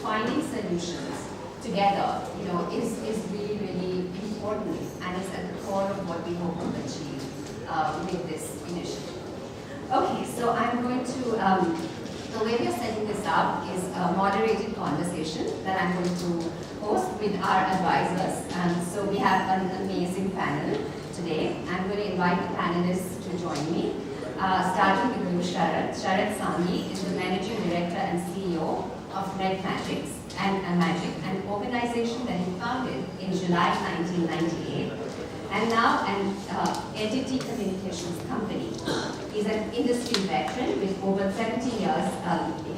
finding solutions together, is really, really important and is at the core of what we hope to achieve with this initiative. Okay, so I'm going to, the way we are setting this up is a moderated conversation that I'm going to host with our advisors. So we have an amazing panel today. I'm going to invite the panelists to join me, starting with you, Sharad. Sharad Sanghi is the Managing Director and CEO of Red Magic, an organization that he founded in July 1998, and now an entity communications company. He's an industry veteran with over 70 years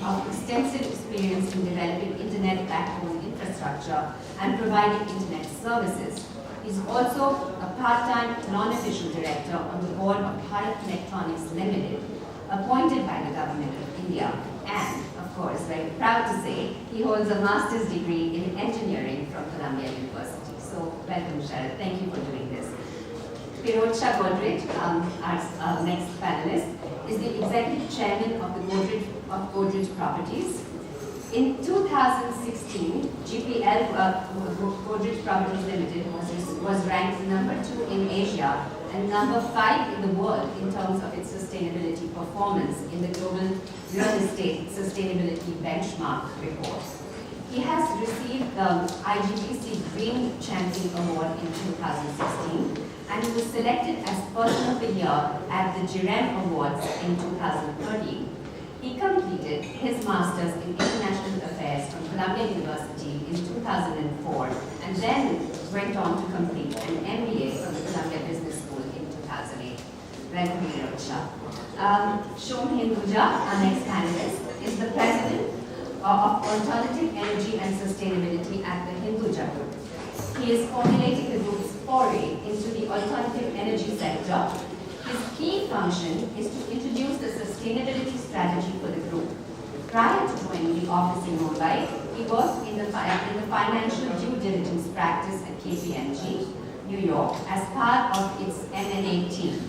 of extensive experience in developing internet backbone infrastructure and providing internet services. He's also a part-time, non-official director on the board of Bharat Electronics Limited, appointed by the Government of India. And, of course, very proud to say, he holds a master's degree in engineering from Columbia University. So, welcome, Sharad. Thank you for doing this. Pirojsha Godrej, our next panelist, is the executive chairman of the Godrej Properties. In 2016, GPL Godrej Properties Limited was ranked number 2 in Asia and number 5 in the world in terms of its sustainability performance in the Global Real Estate Sustainability Benchmark report. He has received the IGBC Green Champion Award in 2016, and he was selected as Person of the Year at the Jirem Awards in 2013. He completed his Master's in International Affairs from Columbia University in 2004, and then went on to complete an MBA from the Columbia Business School in 2008. Welcome, Pirojsha. Shom Hinduja, our next panelist, is the president of Alternative Energy and Sustainability at the Hinduja Group. He is formulating the group's foray into the alternative energy sector. His key function is to introduce the sustainability strategy for the group. Prior to joining the office in Mumbai, he worked in the financial due diligence practice at KPMG, New York, as part of its M&A team.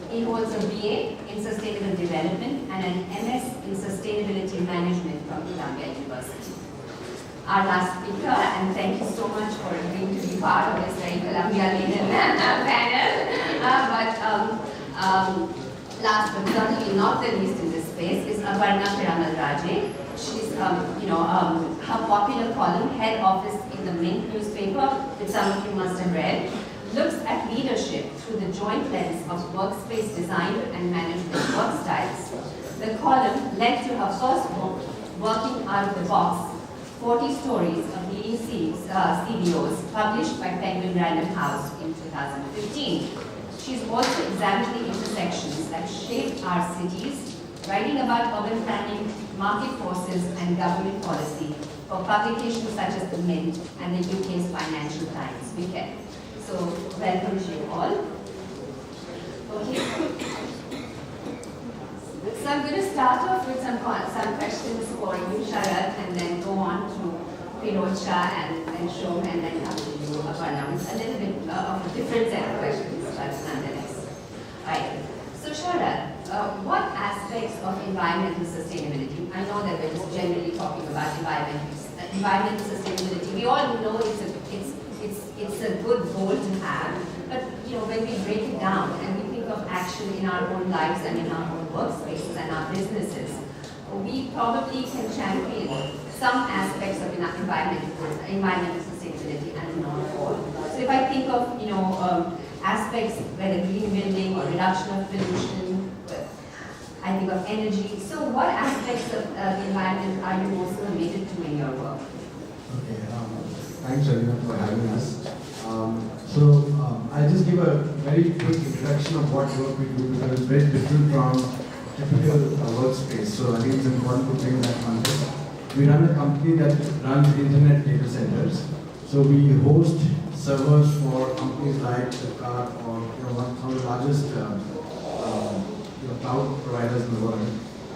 He holds a BA in Sustainable Development and an MS in Sustainability Management from Columbia University. Our last speaker, and thank you so much for agreeing to be part of this very Columbia-laden panel. Last but certainly not the least in this space is Aparna Piramal Raje. She's, her popular column, Head Office in the Mint newspaper, which some of you must have read, looks at leadership through the joint lens of workspace design and management work styles. The column led to her first book, Working Out of the Box, 40 Stories of Leading CDOs, published by Penguin Random House in 2015. She's also examined the intersections that shape our cities, writing about urban planning, market forces, and government policy for publications such as The Mint and the UK's Financial Times Weekend. So, welcome to you all. Okay. So I'm going to start off with some questions for you, Sharad, and then go on to Pirojsha and Shom, and then come to you, Aparna. It's a little bit of a different set of questions, but nonetheless. Right. So Sharad, what aspects of environmental sustainability? I know that we're just generally talking about environmental sustainability. We all know it's a good goal to have, but when we break it down and we think of action in our own lives and in our own workspaces and our businesses, we probably can champion some aspects of environmental sustainability and not all. So if I think of aspects whether green building or reduction of pollution, I think of energy. So what aspects of the environment are you most committed to in your work? Okay, thanks everyone for having us. I'll just give a very quick introduction of what work we do, because it's very different from typical workspace. So I think it's important to bring that context. We run a company that runs internet data centers. So we host servers for companies like Flipkart or one of the largest cloud providers in the world.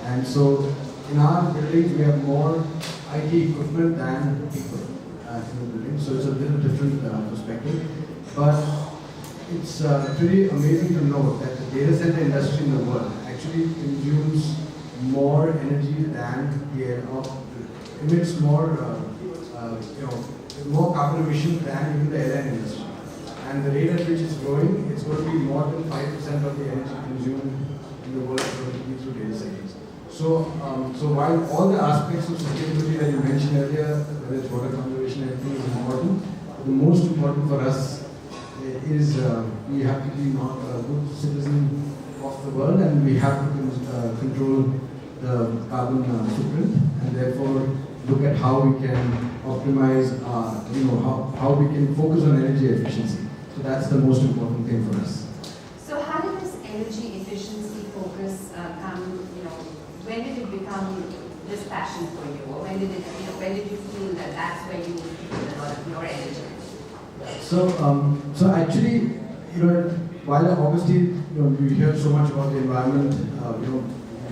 And so in our buildings we have more IT equipment than people in the building. So it's a little different perspective. But it's pretty amazing to know that the data center industry in the world actually consumes more energy than emits more more carbon emissions than even the airline industry. And the rate at which it's growing, it's going to be more than 5% of the energy consumed in the world is going to be through data centers. So while all the aspects of sustainability that you mentioned earlier, whether it's water conservation, everything is important, the most important for us is we have to be not a good citizen of the world, and we have to control the carbon footprint, and therefore look at how we can optimize, how we can focus on energy efficiency. So that's the most important thing for us. So how did this energy efficiency focus come, when did it become this passion for you? Or when did you feel that that's where you put a lot of your energy? So actually, while obviously, we hear so much about the environment,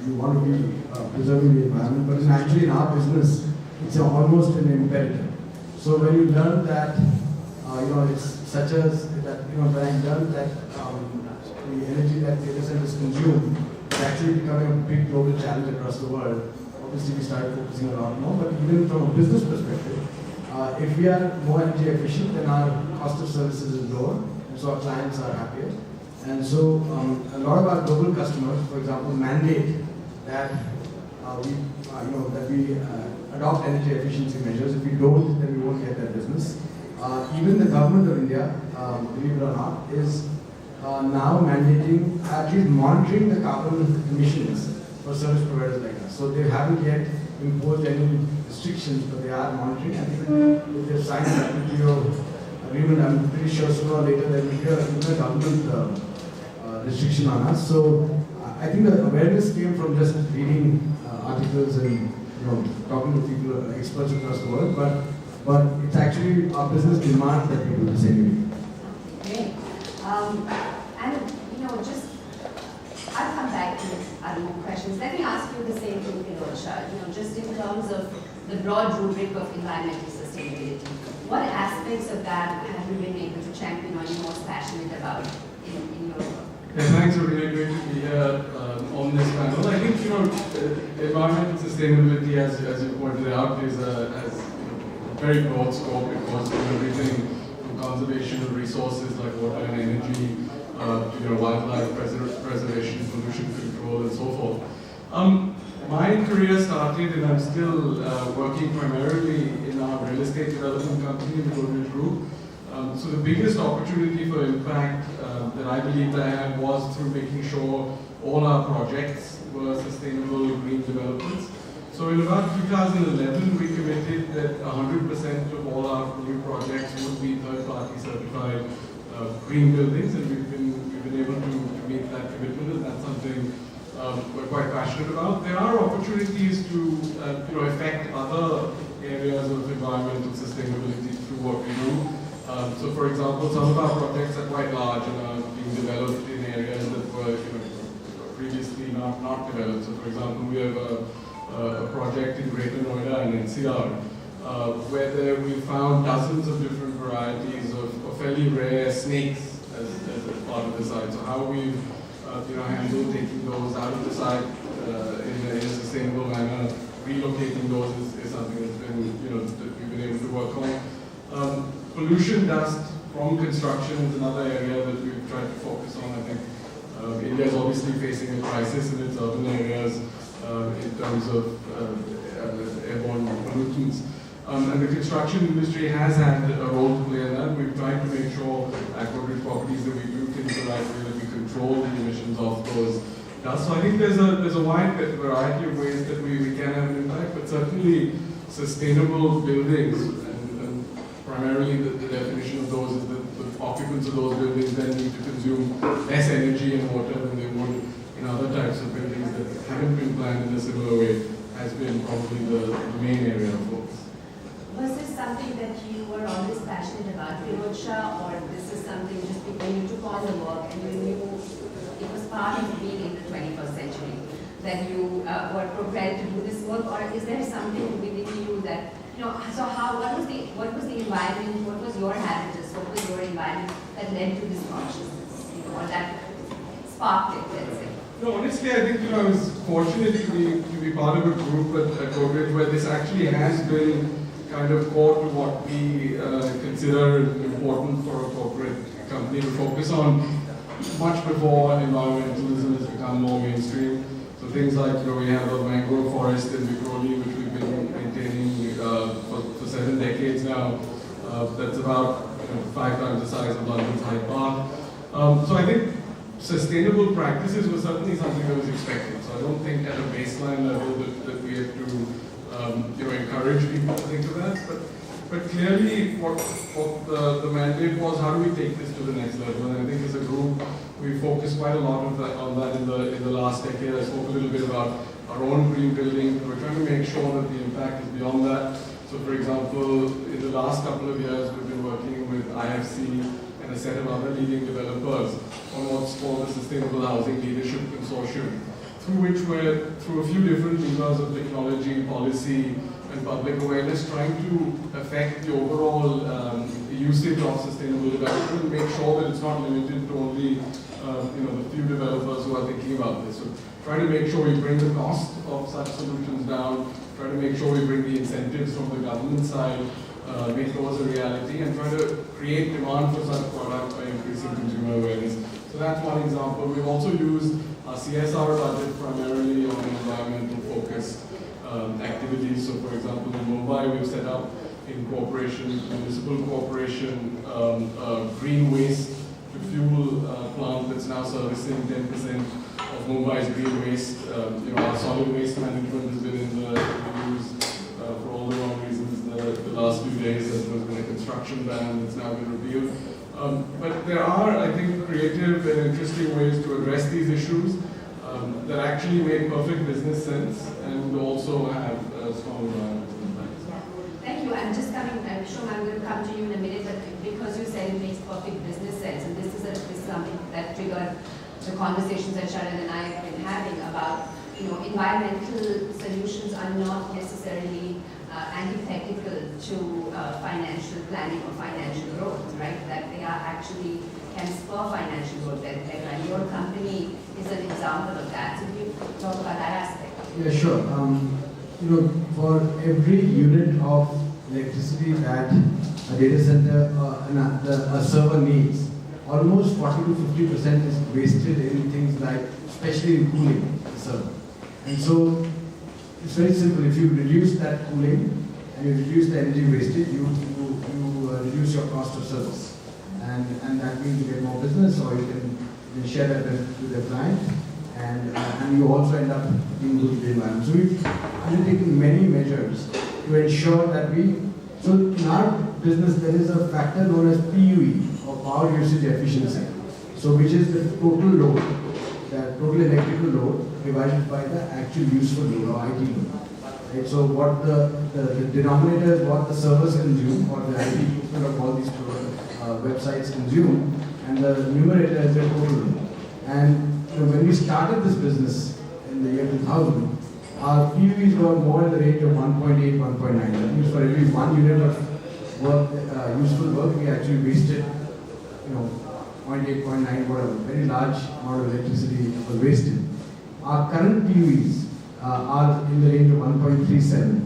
you want to be preserving the environment, but it's actually in our business, it's almost an imperative. So when you learn that, it's such as that, when I learned that the energy that data centers consume is actually becoming a big global challenge across the world. Obviously, we started focusing a lot more, but even from a business perspective, if we are more energy efficient, then our cost of services is lower, and so our clients are happier. And so a lot of our global customers, for example, mandate that we adopt energy efficiency measures. If we don't, then we won't get that business. Even the government of India, believe it or not, is now mandating, at least monitoring the carbon emissions for service providers like us. So they haven't yet imposed any restrictions, but they are monitoring. I think if they've signed an WTO agreement, I'm pretty sure sooner or later there will be a government restriction on us. So I think the awareness came from just reading articles and talking to people, experts across the world, but it's actually our business demand that we do this anyway. Great. I'll come back to other more questions. Let me ask you the same thing, Pirojsha. Just in terms of the broad rubric of environmental sustainability, what aspects of that have you been able to champion or you're most passionate about in your work? Yeah, thanks, really great to be here on this panel. I think environmental sustainability, as you pointed out, is has a very broad scope. It goes through everything from conservation of resources like water and energy, wildlife preservation, pollution control, and so forth. My career started, and I'm still working primarily in our real estate development company, the Godrej Group. So the biggest opportunity for impact that I believed I had was through making sure all our projects were sustainable green developments. So in about 2011, we committed that 100% of all our new projects would be third-party certified green buildings, and we've been able to meet that commitment, and that's something we're quite passionate about. There are opportunities to affect other areas of environmental sustainability through what we do. So, for example, some of our projects are quite large and are being developed in areas that were previously not developed. So, for example, we have a project in Greater Noida and NCR where we found dozens of different varieties of fairly rare snakes as part of the site. So, how we've handled taking those out of the site in a sustainable manner, relocating those is something that's been that we've been able to work on. Pollution dust from construction is another area that we've tried to focus on. I think India is obviously facing a crisis in its urban areas in terms of airborne pollutants. And the construction industry has had a role to play in that. We've tried to make sure at Godrej properties that we do things the right way, that we control the emissions of those dust. So I think there's a wide variety of ways that we can have an impact, but certainly sustainable buildings, primarily the definition of those is that the occupants of those buildings then need to consume less energy and water than they would in other types of buildings that haven't been planned in a similar way, has been probably the main area of focus. Was this something that you were always passionate about, Pirojsha, or this is something just because you took on the work and you knew it was part of being in the 21st century, that you were prepared to do this work, or is there something within you that so what was the environment, what was your habitus, what was your environment that led to this consciousness, or that sparked it, let's say? No, honestly, I think I was fortunate to be part of a group at Godrej where this actually has been kind of core to what we consider important for a corporate company to focus on much before environmentalism has become more mainstream. So things like, we have a mangrove forest in Vikhroli, which we've been maintaining for 7 decades now. That's about 5 times the size of London's Hyde Park. So I think sustainable practices was certainly something that was expected. So I don't think at a baseline level that we have to encourage people to think of that. But clearly what the mandate was, how do we take this to the next level? And I think as a group, we focused quite a lot on that in the last decade. I spoke a little bit about our own green building. We're trying to make sure that the impact is beyond that. So for example, in the last couple of years, we've been working with IFC and a set of other leading developers on what's called the Sustainable Housing Leadership Consortium, through which we're, through a few different levers of technology, policy, and public awareness, trying to affect the overall usage of sustainable development and make sure that it's not limited to only the few developers who are thinking about this. So trying to make sure we bring the cost of such solutions down, try to make sure we bring the incentives from the government side, make those a reality, and try to create demand for such products by increasing consumer awareness. So that's one example. We've also used our CSR budget primarily on environmental focused activities. So for example, in Mumbai, we've set up in cooperation, municipal cooperation, green waste to fuel plant that's now servicing 10% of Mumbai's green waste. Our solid waste management has been in the news for all the wrong reasons the last few days. There's been a construction ban that's now been repealed. But there are, I think, creative and interesting ways to address these issues that actually make perfect business sense and also have strong environmental impacts. Thank you. I'm just coming, Shom, I'm going to come to you in a minute, but because you said it makes perfect business sense, and this is something that triggered the conversations that Sharad and I have been having about, environmental solutions are not necessarily antithetical to financial planning or financial growth, right? That they are actually can spur financial growth. And your company is an example of that. So if you talk about that aspect. Yeah, sure. For every unit of electricity that a data center a server needs, almost 40 to 50% is wasted in things like, especially in cooling the server. And so it's very simple. If you reduce that cooling and you reduce the energy wasted, you reduce your cost of service. And that means you get more business, or you can share that with the client, and you also end up being good with the environment. So we've undertaken many measures to ensure that so in our business there is a factor known as PUE, or power usage efficiency. So which is the total load, the total electrical load divided by the actual useful load or IT load. Right? So what the denominator is what the servers consume, or the IT equipment of all these websites consume, and the numerator is the total load. And when we started this business in the year 2000, our PUEs were more in the range of 1.8, 1.9. That means for every 1 unit of work, useful work, we actually wasted, 0.8, 0.9, whatever. Very large amount of electricity was wasted. Our current PUEs are in the range of 1.37,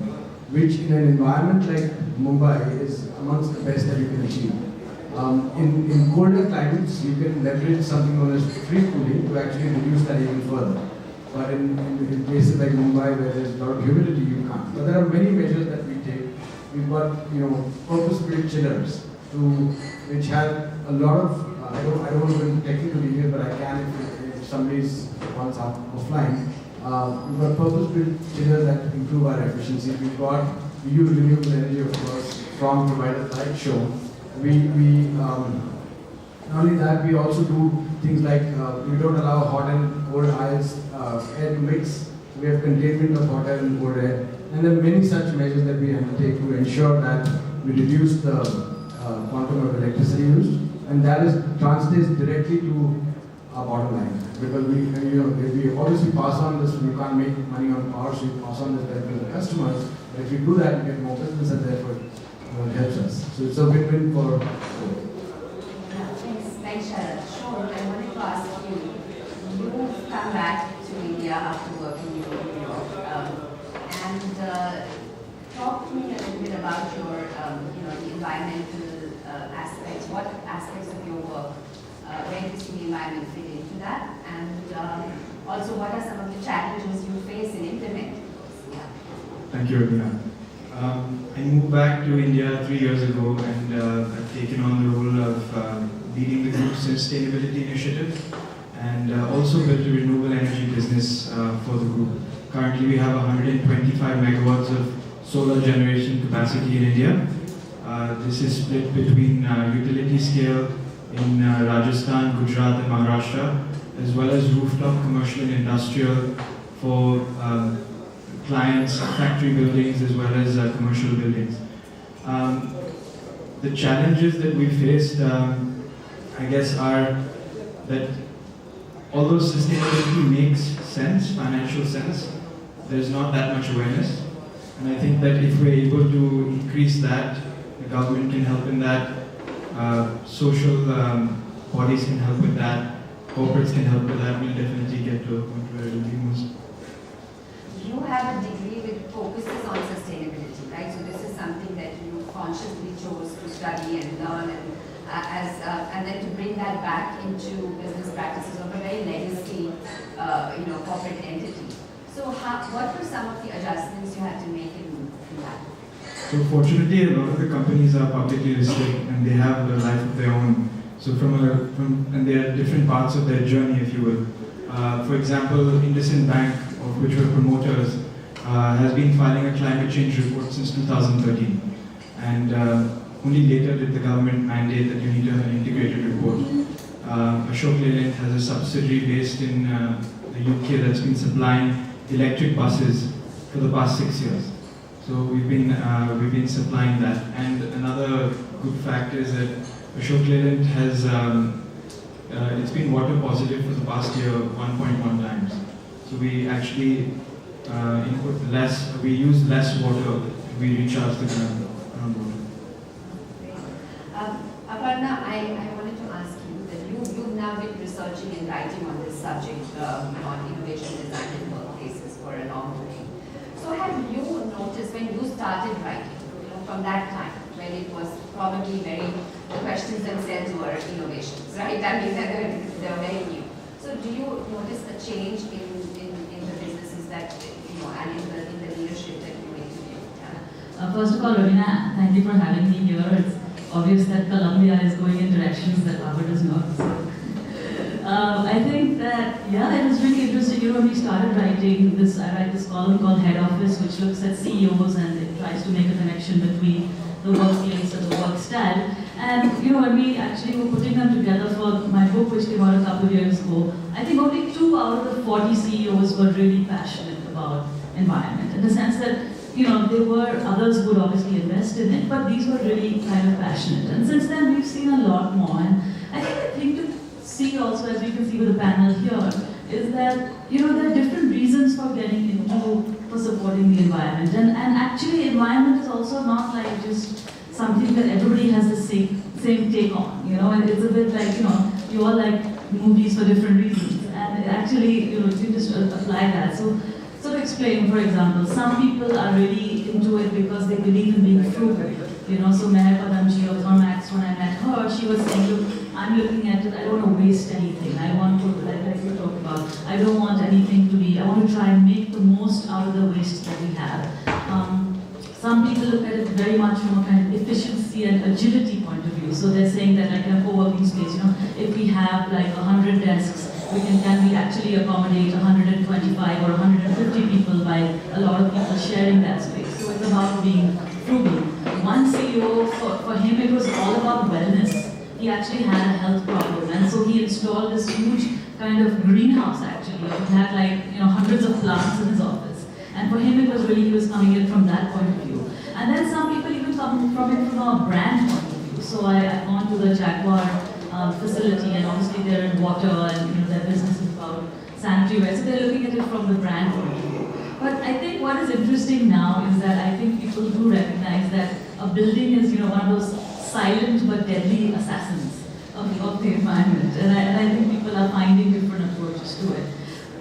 which in an environment like Mumbai is amongst the best that you can achieve. In colder climates, you can leverage something known as free cooling to actually reduce that even further. But in places like Mumbai, where there's a lot of humidity, you can't. But there are many measures that we take. We've got, purpose-built chillers, which have a lot of, I don't want to go into technical details, but I can if somebody's wants out offline. We've got purpose-built chillers that improve our efficiency. We use renewable energy, of course, from providers like Shom. Not only that, we also do things like we don't allow hot and cold aisles air to mix. We have containment of hot air and cold air, and there are many such measures that we undertake to ensure that we reduce the quantum of electricity used, and that translates directly to our bottom line. Because if we obviously pass on this, we can't make money on power, so we pass on this benefit to the customers. But if we do that, we get more business, and therefore it helps us. So it's a win-win for both. Thanks, Sharad. Shom, I wanted to ask you, you've come back to India after working in New York, and talk to me a little bit about environment fit into that? And also, what are some of the challenges you face in implementing those? Yeah. Thank you, Aparna. I moved back to India 3 years ago, and I've taken on the role of leading the group's sustainability initiative, and also built a renewable energy business for the group. Currently, we have 125 megawatts of solar generation capacity in India. This is split between utility scale in Rajasthan, Gujarat, and Maharashtra, as well as rooftop commercial and industrial for clients, factory buildings, as well as commercial buildings. The challenges that we faced, I guess, are that although sustainability makes sense, financial sense, there's not that much awareness. And I think that if we're able to increase that, the government can help in that, social bodies can help with that, corporates can help with that, we'll definitely get to a point where it will be most. You have a degree with focuses on sustainability, right? So this is something that you consciously chose to study and learn, and then to bring that back into business practices of a very legacy, corporate entity. So what were some of the adjustments you had to make in that? So fortunately, a lot of the companies are publicly listed and they have a life of their own. So and there are different parts of their journey, if you will. For example, IndusInd Bank, of which we're promoters, has been filing a climate change report since 2013. And only later did the government mandate that you need to have an integrated report. Ashok Leyland has a subsidiary based in the UK that's been supplying electric buses for the past 6 years. So we've been supplying that. And another good fact is that Ashok Leyland has it's been water positive for the past year 1.1 times. So we actually we use less water. We recharge the groundwater. Aparna, I wanted to ask you that you've now been researching and writing on this subject on innovation design in workplaces for a long time. So have you noticed when you started writing, from that time, when it was probably the questions themselves were innovations, right? I mean, they're very new. So do you notice a change in the businesses that, and in the leadership that you interview? First of all, Ravina, thank you for having me here. It's obvious that Columbia is going in directions that Harvard is not. So, I think that, it was really interesting. When we started writing this, I write this column called Head Office, which looks at CEOs and it tries to make a connection between the workplace and the work style. And when we actually were putting them together for my book, which came out a couple of years ago, I think only 2 out of the 40 CEOs were really passionate about environment, in the sense that there were others who would obviously invest in it, but these were really kind of passionate. And since then, we've seen a lot more. And I think the thing to see also, as we can see with the panel here, is that there are different reasons for getting into, for supporting the environment. And actually, environment is also not like just something that everybody has the same take on. And it's a bit like, you all like movies for different reasons. And actually, you can just apply that. So to explain, for example, some people are really into it because they believe in being frugal. So Meher Padamji of Thermax, when I met her, she was saying, look, I'm looking at it, I don't want to waste anything. I want to, like we talked about, I don't want anything to be, I want to try and make the most out of the waste that we have. Some people look at it very much from a kind of efficiency and agility point of view. So they're saying that like in a co-working space, if we have like 100 desks, can we actually accommodate 125 or 150 people by a lot of people sharing that space. So it's about being frugal. One CEO, for him it was all about wellness. He actually had a health problem, and so he installed this huge kind of greenhouse actually. It had like hundreds of plants in his office. And for him it was really, he was coming in from that point of view. And then some people even come from it from a brand point of view. So I've gone to the Jaguar facility, and obviously they're in water, and their business is about sanitary ware, so they're looking at it from the brand point of view. But I think what is interesting now is that I think people do recognize that a building is one of those silent but deadly assassins of the environment, and I think people are finding different approaches to it.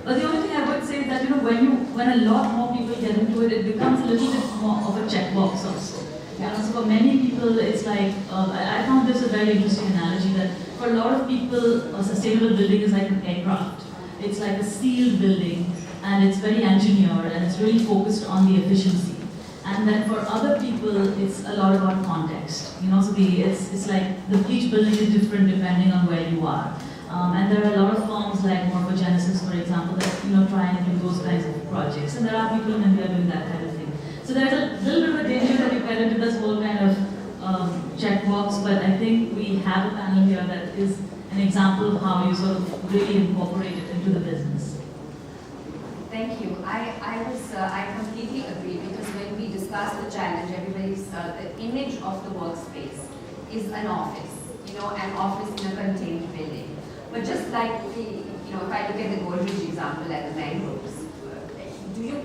But the only thing I would say is that when a lot more people get into it, it becomes a little bit more of a checkbox also. So for many people, it's like, I found this a very interesting analogy that for a lot of people, a sustainable building is like an aircraft. It's like a sealed building, and it's very engineered, and it's really focused on the efficiency. And then for other people, it's a lot about context. So it's like the each building is different depending on where you are. And there are a lot of firms like Morphogenesis, for example, that try and do those kinds of projects. And there are people in India doing that kind of thing. So there's a little bit of a danger that you get into this whole kind of checkbox, but I think we have a panel here that is an example of how you sort of really incorporate it into the business. Thank you. I completely agree, because when we discuss the challenge, everybody's the image of the workspace is an office, an office in a contained building. But just like if I look at the Godrej example at the mangroves,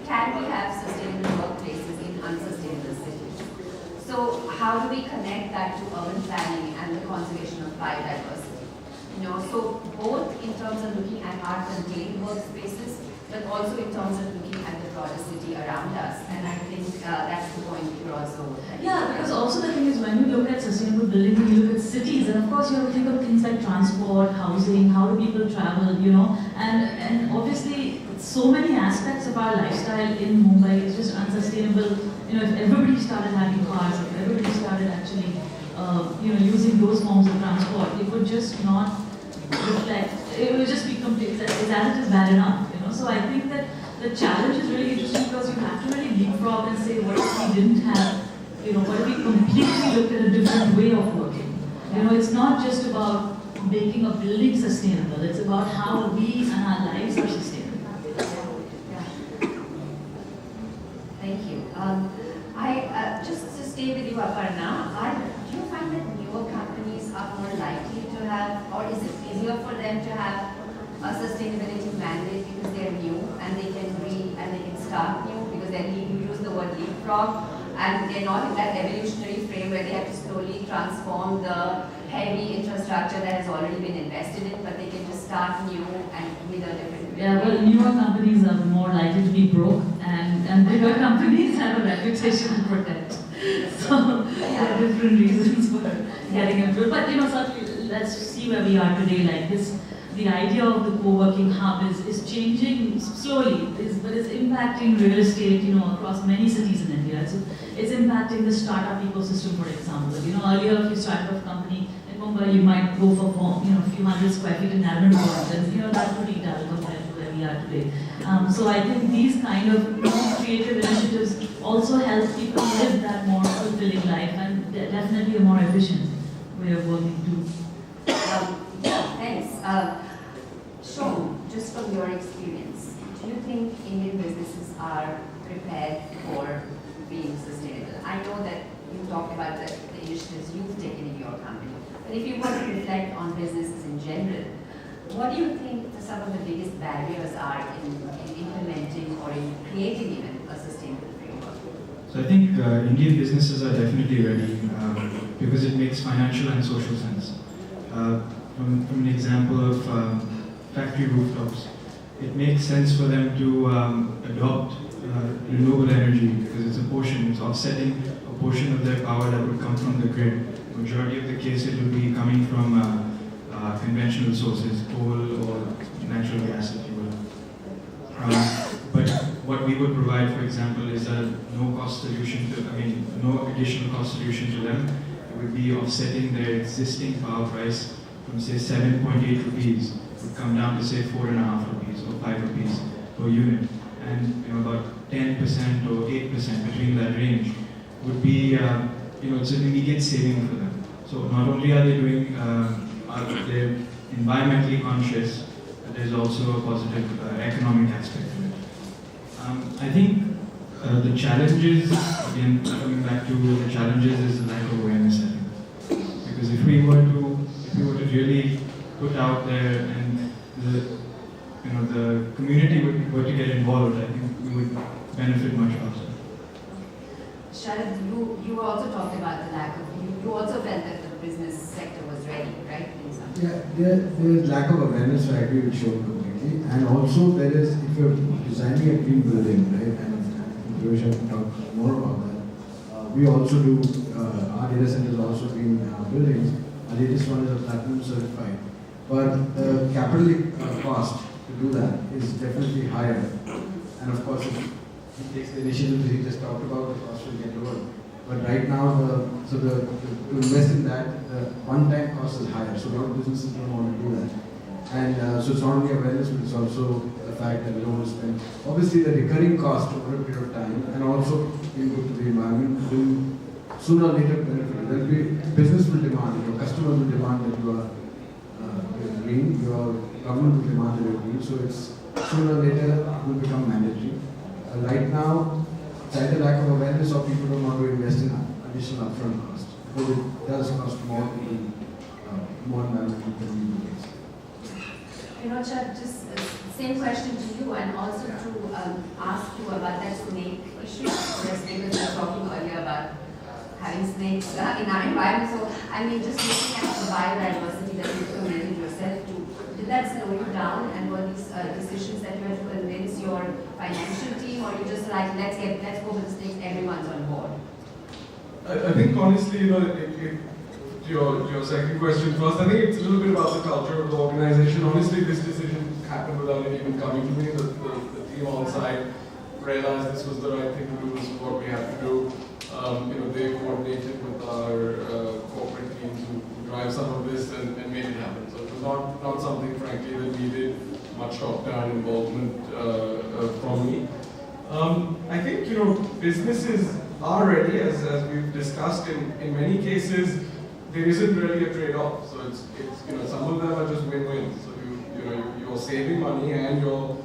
can we have sustainable workplaces in unsustainable cities? So how do we connect that to urban planning and the conservation of biodiversity? So both in terms of looking at our contained workspaces, but also in terms of looking at the broader city around us. And I think that's the point you're also... Yeah, because also the thing is, when you look at sustainable building, you look at cities, and of course you have to think of things like transport, housing, how do people travel, and obviously so many aspects of our lifestyle in Mumbai is just unsustainable. If everybody started having cars, if everybody started actually, using those forms of transport, it would just not reflect, it would just be complete, it's as it is bad enough. So I think that the challenge is really interesting, because you have to really leapfrog and say, what if we didn't have, what if we completely looked at a different way of working? It's not just about making a building sustainable, it's about how we and our lives are sustainable. Thank you. Just to stay with you, Aparna, do you find that newer companies are more likely to have, or is it easier for them to have a sustainability mandate because they're new and they can start new, because you use the word leapfrog, and they're not in that evolutionary frame where they have to slowly transform the heavy infrastructure that has already been invested in, but they can just start new and with a different... Yeah, well, newer companies are more likely to be broke, and bigger companies have a reputation to protect. So there are different reasons for getting into it. But certainly, let's see where we are today. Like this, the idea of the co-working hub is changing slowly, but it's impacting real estate, across many cities in India. It's impacting the startup ecosystem, for example. Earlier, if you started a company in Mumbai, you might go for a few hundred square feet in Nariman, and that's pretty dull compared to where we are today. So I think these kind of creative initiatives also help people live that more fulfilling life, and definitely a more efficient way of working too. Thanks. Shom, just from your experience, do you think Indian businesses are prepared for being sustainable? I know that you talked about the initiatives you've taken in your company, but if you were to reflect on businesses in general, what do you think some of the biggest barriers are in implementing or in creating even a sustainable framework? So I think Indian businesses are definitely ready because it makes financial and social sense. From an example of factory rooftops, it makes sense for them to adopt renewable energy because it's offsetting a portion of their power that would come from the grid. Majority of the case it will be coming from conventional sources, coal or natural gas, if you will. But what we would provide, for example, is a no additional cost solution to them. It would be offsetting their existing power price from say 7.8 rupees would come down to say 4.5 rupees or 5 rupees per unit, and about 10% or 8% between that range would be it's an immediate saving for them. So not only are they doing they're environmentally conscious, but there's also a positive economic aspect to it. I think the challenges, again coming back to the challenges, is the lack of awareness. I think because if we were to really put out there and the community were to get involved, I think we would benefit much faster. Sharad, you also talked about the lack of, you also felt that the business sector was ready, right? Yeah, there's lack of awareness, I agree with Shom completely. And also there is, if you're designing a green building, right, and Pirojsha can talk more about that, we also do, our data centers also been buildings. Our latest one is a platinum certified. But the capital cost to do that is definitely higher. And of course, if he takes the initiative that he just talked about, the cost will get lower. But right now, to invest in that, the one-time cost is higher. So a lot of businesses don't want to do that. And so it's not only awareness, but it's also the fact that we don't want to spend. Obviously, the recurring cost over a period of time, and also being good to the environment, will sooner or later benefit. There will be business will demand, your customers will demand that you are green, your government will demand that you are green. So it's sooner or later it will become mandatory. Right now, it's either lack of awareness or people don't want to invest in additional upfront cost, because it does cost more to do more environmental friendly ways. Pirojsha, just same question to you, and also to ask you about that snake issue. Yes, because we were talking earlier about having snakes in our environment. So, I mean, just looking at the biodiversity that you've committed yourself to, did that slow you down? And were these decisions that you had to convince your financial team, or you just like, let's go with the snakes, everyone's on board? I think honestly, your second question first, I think it's a little bit about the culture of the organization. Honestly, this decision happened without it even coming to me. The team on site realized this was the right thing to do, this is what we had to do. They coordinated with our corporate team to drive some of this and made it happen. So it was not something, frankly, that needed much top-down involvement from me. I think, businesses are ready, as we've discussed in many cases. There isn't really a trade-off. So it's some of them are just win-wins. So you're saving money and you're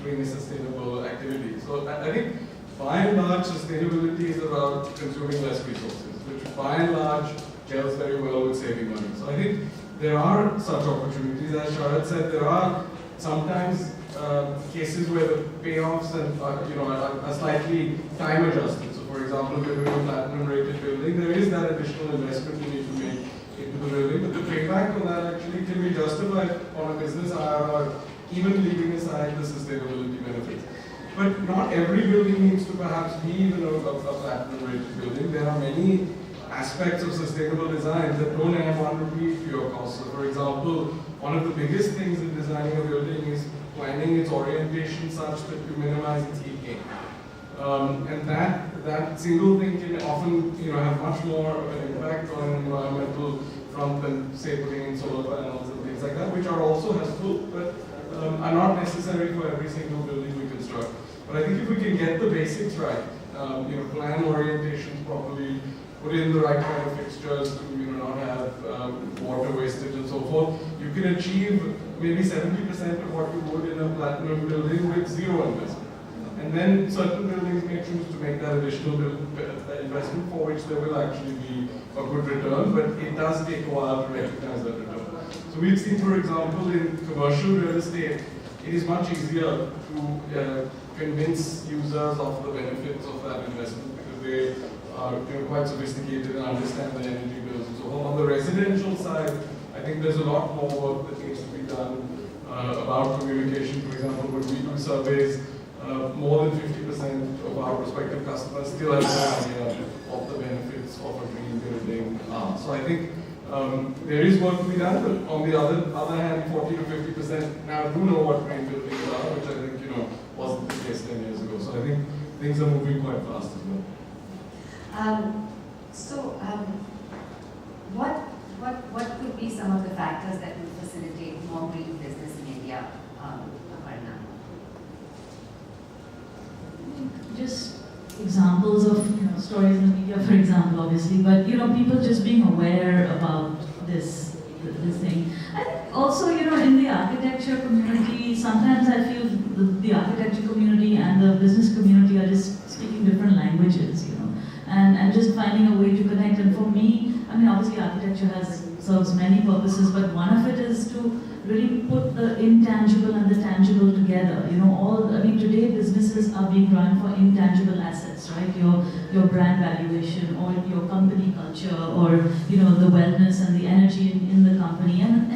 doing a sustainable activity. So I think by and large sustainability is about consuming less resources, which by and large gels very well with saving money. So I think there are such opportunities. As Sharad said, there are sometimes cases where the payoffs are slightly time adjusted. So for example, if you're doing a platinum rated building, there is that additional investment you need to make into the building, but the payback on that actually can be justified on a business IRR, even leaving aside the sustainability benefits. But not every building needs to perhaps be even a platinum rated building. There are many aspects of sustainable design that don't have one rupee to your cost. So for example, one of the biggest things in designing a building is planning its orientation such that you minimize its heat gain. And that single thing can often have much more of an impact on an environmental front than say putting in solar panels and things like that, which are also helpful, but are not necessary for every single building we construct. But I think if we can get the basics right, plan orientations properly, put in the right kind of fixtures to not have water wastage and so forth, you can achieve maybe 70% of what you would in a platinum building with zero investment. And then certain buildings may choose to make that additional investment for which there will actually be a good return, but it does take a while to recognize that return. So we've seen, for example, in commercial real estate, it is much easier to convince users of the benefits of that investment because they are quite sophisticated and understand the energy bills and so on. On the residential side, I think there's a lot more work that needs to be done about communication. For example, when we do surveys, more than 50% of our prospective customers still have no idea what the benefits of a green building are. So I think there is work to be done, but on the other hand, 40 to 50% now do know what green buildings are, which I think wasn't the case 10 years ago. So I think things are moving quite fast as well. What could be some of the factors that would facilitate more green business in India, Aparna? Just examples of stories in the media, for example, obviously, but people just being aware about this thing. I think also in the architecture community, sometimes I feel the architecture community and the business community are just speaking different languages, and just finding a way to connect. And for me, I mean, obviously architecture serves many purposes, but one of it is to really put the intangible and the tangible together. Today businesses are being run for intangible assets, right? Your brand valuation, or your company culture, or the wellness and the energy in the company, and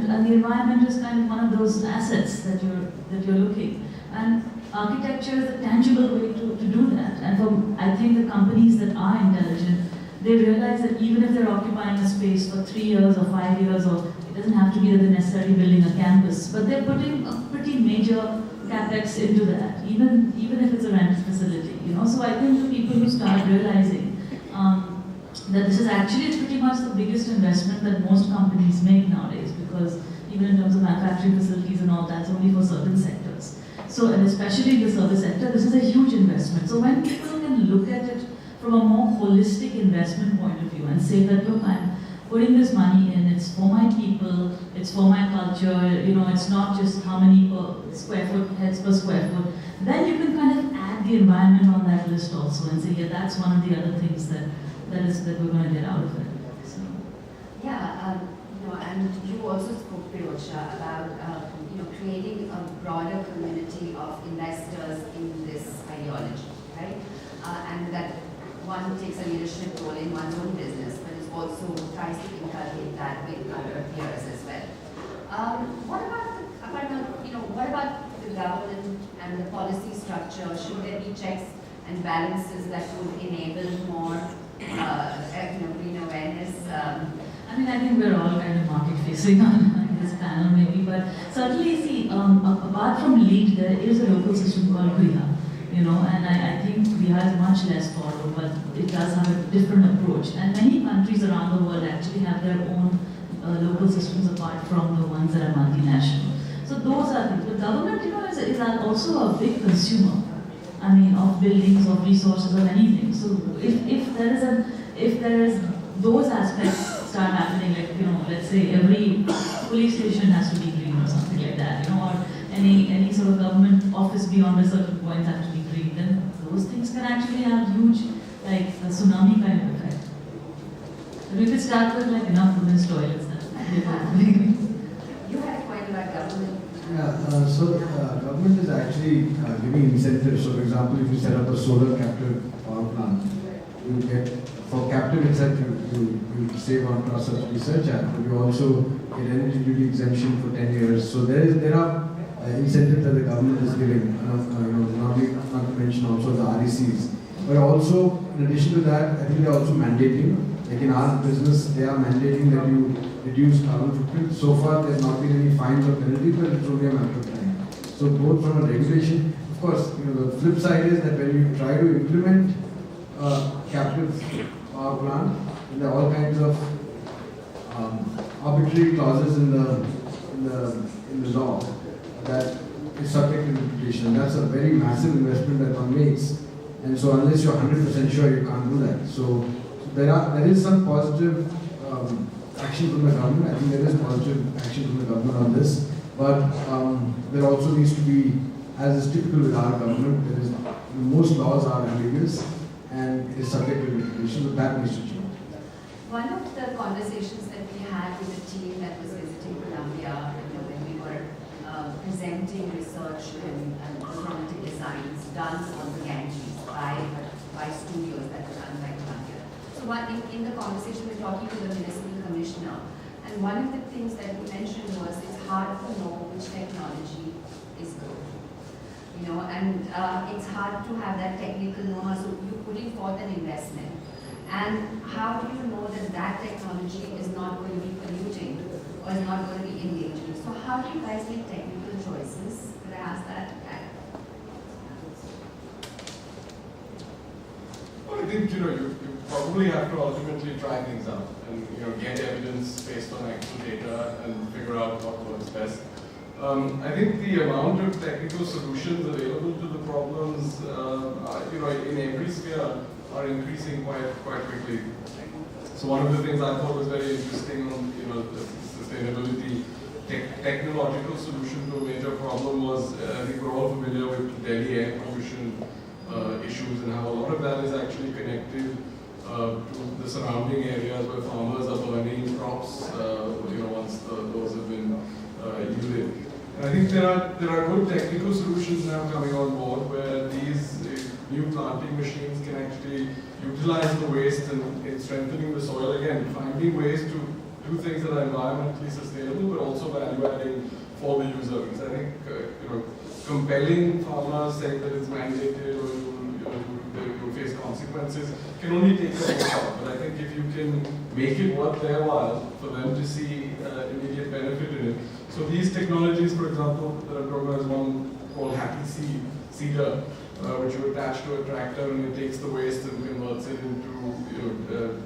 the environment is kind of one of those assets that you're looking. And architecture is a tangible way to do that. And I think the companies that are intelligent, they realize that even if they're occupying a space for 3 years or 5 years, or it doesn't have to be that they're necessarily building a campus, but they're putting a pretty major capex into that, even if it's a rented facility, you know. So I think the people who start realizing that this is actually pretty much the biggest investment that most companies make nowadays, because even in terms of manufacturing facilities and all, that's only for certain sectors. So, and especially in the service sector, this is a huge investment. So when people can look at it from a more holistic investment point of view and say that, look, I'm putting this money in, it's for my people, it's for my culture, you know, it's not just how many square foot, heads per square foot, then you can kind of add the environment on that list also and say, yeah, that's one of the other things that we're going to get out of it. So. Yeah, you know, and you also spoke, Pirojsha, about creating a broader community of investors in this ideology, right? And that one takes a leadership role in one's own business, but is also tries to inculcate that with other peers as well. What about Aparna? What about the government and the policy structure? Should there be checks and balances that would enable more, green awareness? I mean, I think we're all kind of market-facing on this panel, maybe, but certainly, see, apart from LEAD, there is a local system called Griha, and I think Griha is much less followed, but it does have a different approach. And many countries around the world actually have their own local systems apart from the ones that are multinational. So those are things. But government, is also a big consumer. I mean, of buildings, of resources, of anything. So if there is those aspects start happening, like let's say every police station has to be green or something like that, or any sort of government office beyond a certain point has to be green, then those things can actually have huge, like a tsunami kind of effect. So we could start with like enough women's toilets. You had a point about government. Yeah, so government is actually giving incentives. So, for example, if you set up a solar captive power plant, you get, for captive itself, you save on cost of research, but you also get energy duty exemption for 10 years. So there are incentives that the government is giving, not to mention also the RECs. But also, in addition to that, I think they are also mandating, like in our business, they are mandating that you reduce carbon footprint. So far, there have not been any fines or penalties, but it's only a matter of time. So both from a regulation, of course, the flip side is that when you try to implement captive power plant, there are all kinds of arbitrary clauses in the law that is subject to interpretation. And that's a very massive investment that one makes. And so unless you're 100% sure, you can't do that. So there is some positive action from the government. I think there is positive action from the government on this. But there also needs to be, as is typical with our government, most laws are ambiguous and it is subject to interpretation, so that needs to change. One of the conversations that we had with the team that was visiting Columbia, when we were presenting research and alternative designs done on the Ganges by studios that were done by Columbia. So in the conversation, we're talking to the municipal commissioner, and one of the things that he mentioned was it's hard to know which technology is good. And it's hard to have that technical know-how, so you're putting forth an investment. And how do you know that that technology is not going to be polluting or is not going to be endangering? So how do you guys make technical choices? Could I ask that? Well, I think, you probably have to ultimately try things out and, get evidence based on actual data and figure out what works best. I think the amount of technical solutions available to the problems, in every sphere are increasing quite quickly. So one of the things I thought was very interesting on, the sustainability technological solution to a major problem was, I think we're all familiar with Delhi air pollution issues and how a lot of that is actually connected to the surrounding areas where farmers are burning crops, once those have been yielded. And I think there are good technical solutions now coming on board where these new planting machines can actually utilize the waste and strengthening the soil again, finding ways to do things that are environmentally sustainable but also value adding for the user. Because I think compelling farmers saying that it's mandated or you face consequences can only take them out. But I think if you can make it worth their while for them to see immediate benefit in it. So these technologies, for example, that I'm talking about is one called Happy Seeder, which you attach to a tractor and it takes the waste and converts it into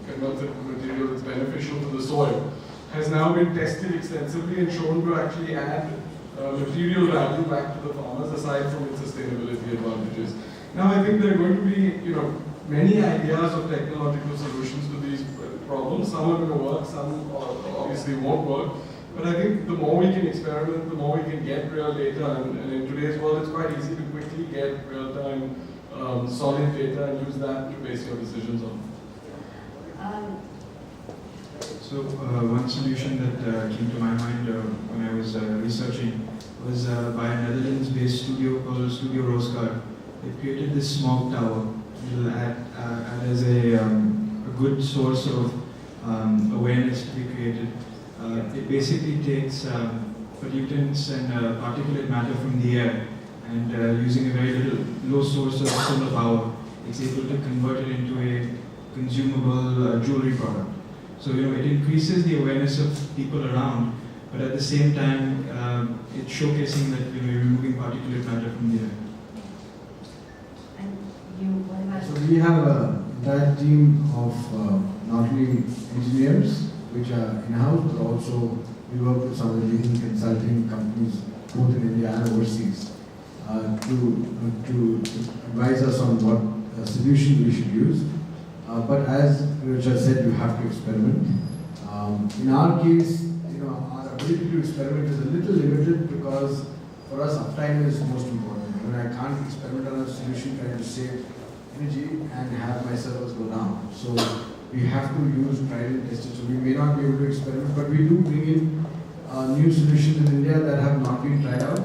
converts it into material that's beneficial to the soil. Has now been tested extensively and shown to actually add material value back to the farmers aside from its sustainability advantages. Now I think there are going to be many ideas of technological solutions to these problems. Some are going to work, some obviously won't work. But I think the more we can experiment, the more we can get real data. And in today's world, it's quite easy to quickly get real-time, solid data and use that to base your decisions on. So one solution that came to my mind when I was researching was by a Netherlands-based studio called Studio Roosgaard. They created this smog tower. It'll add as a good source of awareness to be created. It basically takes pollutants and particulate matter from the air, and using a very low source of solar power, it's able to convert it into a consumable jewelry product. So it increases the awareness of people around, but at the same time, it's showcasing that you're removing particulate matter from the air. And you, what about? So we have an entire team of not only engineers, which are in-house, but also we work with some of the leading consulting companies, both in India and overseas, to advise us on what solutions we should use. But as Pirojsha said, you have to experiment. In our case, our ability to experiment is a little limited because for us, uptime is most important. I can't experiment on a solution trying to save energy and have my servers go down. So we have to use tried and tested. So we may not be able to experiment, but we do bring in new solutions in India that have not been tried out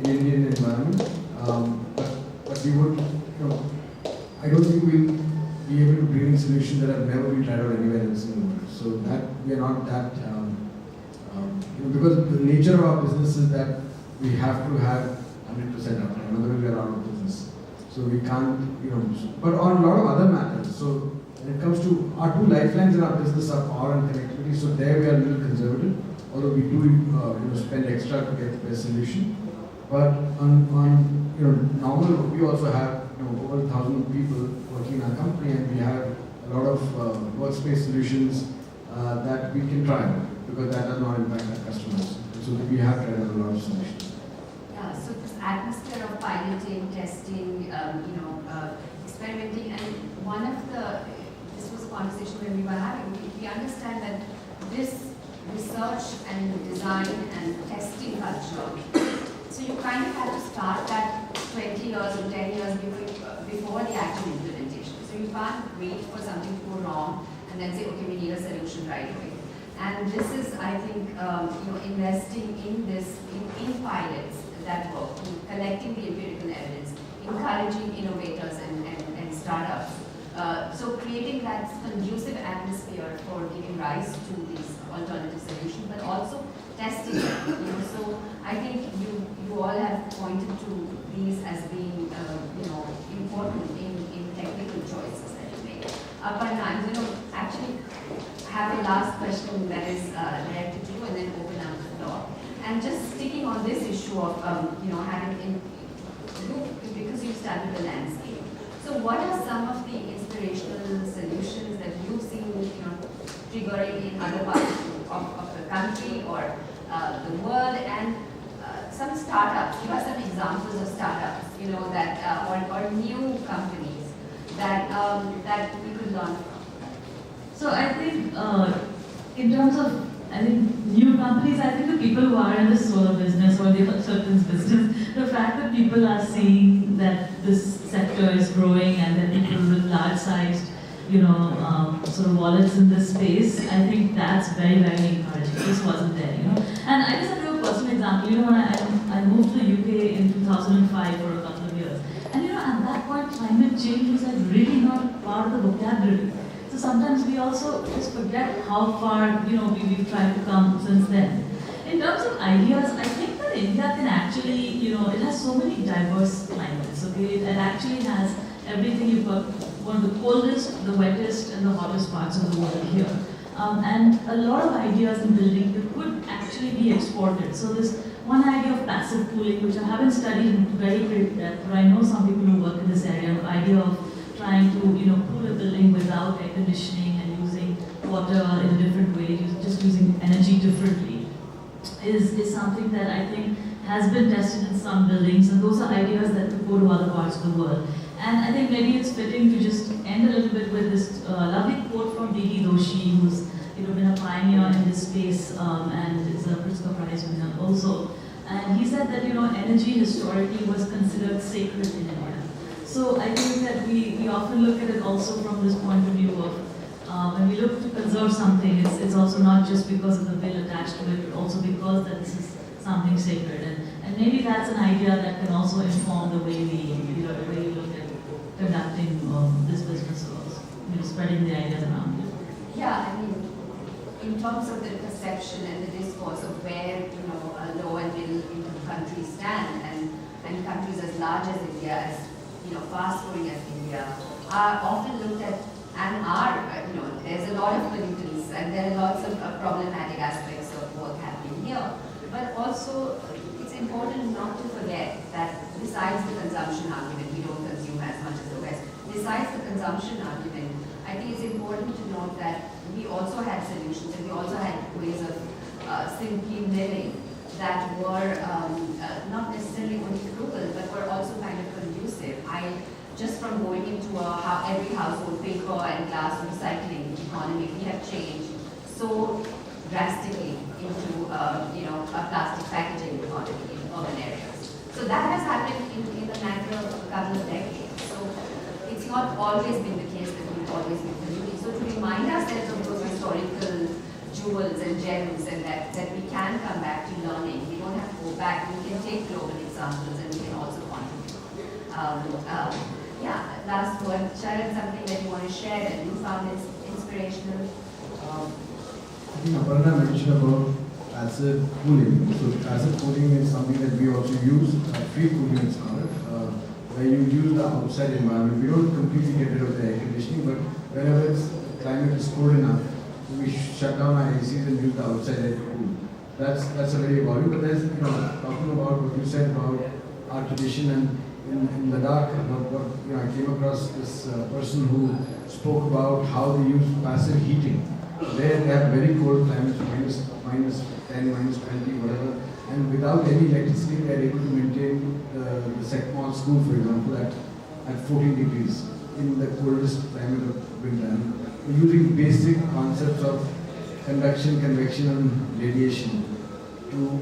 in Indian environment. But we would, I don't think we'll be able to bring in solutions that have never been tried out anywhere else in the world. So that we are not that, because the nature of our business is that we have to have 100% uptime, otherwise we are out of business. So we can't, but on a lot of other matters. So when it comes to our two lifelines in our business are power and connectivity, so there we are a little conservative, although we do spend extra to get the best solution. But on normal, we also have over 1,000 people working in our company, and we have a lot of workspace solutions that we can try because that does not impact our customers. So we have tried out a lot of solutions. Yeah, so this atmosphere of piloting, testing, experimenting, and this was a conversation when we were having, we understand that this research and design and testing culture, so you kind of had to start that 20 years or 10 years before the actual implementation. So you can't wait for something to go wrong and then say, okay, we need a solution right away. And this is, I think, investing in this, in pilots that work, collecting the empirical evidence, encouraging innovators and startups. So creating that conducive atmosphere for giving rise to these alternative solutions, but also testing them. So I think you all have pointed to these as being important in technical choices that you make. Aparna, I'm going to actually have a last question that is there to do, and then open up the floor. And just sticking on this issue of having because you studied the landscape. So what are some of the inspirational solutions that you've seen triggering in other parts of the country or the world, and some startups? Give us some examples of startups, that or new companies that we could learn from. So I think in terms of new companies, I think the people who are in the solar business or the certain business, the fact that people are seeing that this sector is growing and that people with large sized, sort of wallets in this space, I think that's very, very encouraging. This wasn't there, And I just have to give a personal example. When I moved to the UK in 2005 for a couple of years, and at that point, climate change was like really not part of the vocabulary. So sometimes we also just forget how far we've tried to come since then. In terms of ideas, I think that that India can actually, it has so many diverse climates, okay? It actually has everything. You've got one of the coldest, the wettest, and the hottest parts of the world here. And a lot of ideas in building that could actually be exported. So this one idea of passive cooling, which I haven't studied in very great depth, but I know some people who work in this area, the idea of trying to, cool a building without air conditioning and using water in a different way, just using energy differently, is something that I think has been tested in some buildings, and those are ideas that could go to other parts of the world. And I think maybe it's fitting to just end a little bit with this lovely quote from D.D. Doshi, who's been a pioneer in this space and is a Pritzker Prize winner also. And he said that energy historically was considered sacred in India. So I think that we often look at it also from this point of view of when we look to conserve something, it's also not just because of the bill attached to it, but also because that this is something sacred. And maybe that's an idea that can also inform the way we look at conducting this business or spreading the ideas around it. Yeah, I mean, in terms of the perception and the discourse of where low and middle income countries stand, and countries as large as India, as fast growing as India, are often looked at and are there's a lot of pollutants and there are lots of problematic aspects of work happening here. But also, it's important not to forget that besides the consumption argument, we don't consume as much as the West. Besides the consumption argument, I think it's important to note that we also had solutions and we also had ways of simply living that were not necessarily only frugal, but were also kind of conducive. Just from going into every household paper and glass recycling economy, we have changed so drastically into a plastic packaging economy in urban areas. So that has happened in the matter of a couple of decades. So it's not always been the case that we've always been polluting. So to remind ourselves of those historical jewels and gems, and that we can come back to learning. We don't have to go back. We can take global examples and we can also contribute. Last word, Sharad, something that you want to share that you found is inspirational? I think Aparna mentioned about acid cooling. So acid cooling is something that we also use, free cooling it's called, where you use the outside environment. We don't completely get rid of the air conditioning, but whenever the climate is cold enough, we shut down our ACs and use the outside air to cool. That's already evolving, but there's, talking about what you said about our tradition, and in Ladakh, I came across this person who spoke about how they use passive heating. There they have very cold climates, minus 10, minus 20, whatever, and without any electricity they are able to maintain the second school, for example, at 14 degrees in the coldest climate of winter. And using basic concepts of conduction, convection, and radiation to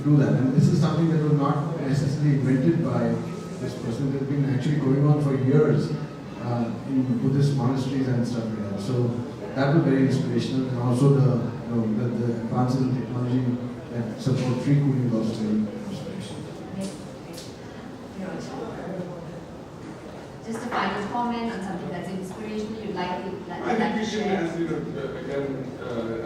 do that. And this is something that was not necessarily invented by this person. It has been actually going on for years in Buddhist monasteries and stuff like that. So that was very inspirational, and also the advances in technology that support free cooling was also very inspirational. Just a final comment on something that's inspirational you'd like to I think we share? can, again,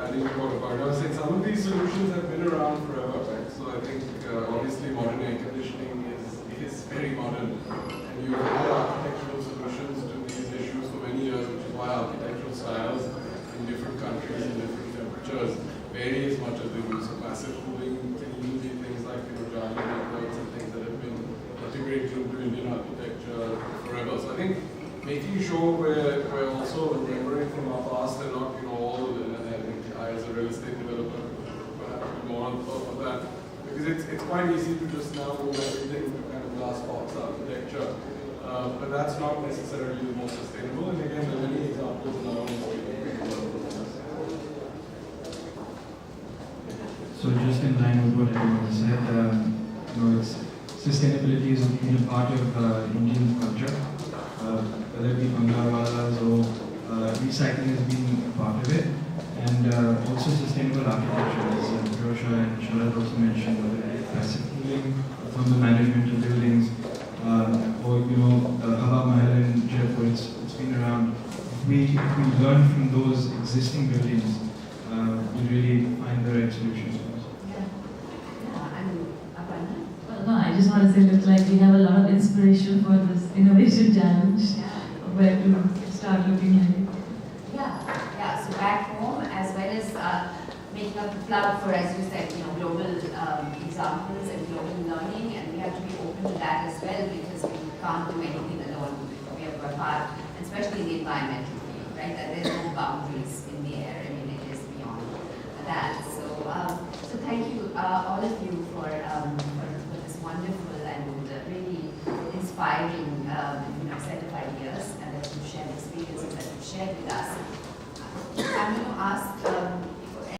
adding to what Aparna was saying, some of these solutions have been around forever, right? So I think obviously modern air conditioning is very modern, and you have had architectural solutions to these issues for many years, which is why architectural styles in different countries and different temperatures vary as much as the use of passive cooling can even be things like Pirojsha networks and things that have been integrated into Indian architecture forever. So I think making sure we're also remembering from our past and not all, and I think I as a real estate developer perhaps be more on top of that, because it's quite easy to just now move everything to kind of glass box architecture, but that's not necessarily the most sustainable. And again, there are many examples in our own state. So just in line with what everyone said, sustainability is a part of Indian culture. Whether it be Bangarwalas or recycling has been a part of it, and also sustainable architecture, as Pirojsha and Sharad also mentioned, whether it be passive cooling, thermal management of buildings, or Hava Mahal in Jaipur, it's been around. If we learn from those existing buildings, we really find the right solutions. Yeah, and just want to say, look like we have a lot of inspiration for this innovation challenge. Where to start looking at it. Yeah. So back home, as well as making a plug for, as you said, global examples and global learning, and we have to be open to that as well, because we can't do anything alone. We have a part, especially in the environmental field, right? That there's no boundaries in the air. I mean, it is beyond that. So thank you, all of you, for this wonderful and really inspiring set of ideas, and that you've shared experiences that you've shared with us. I'm going to ask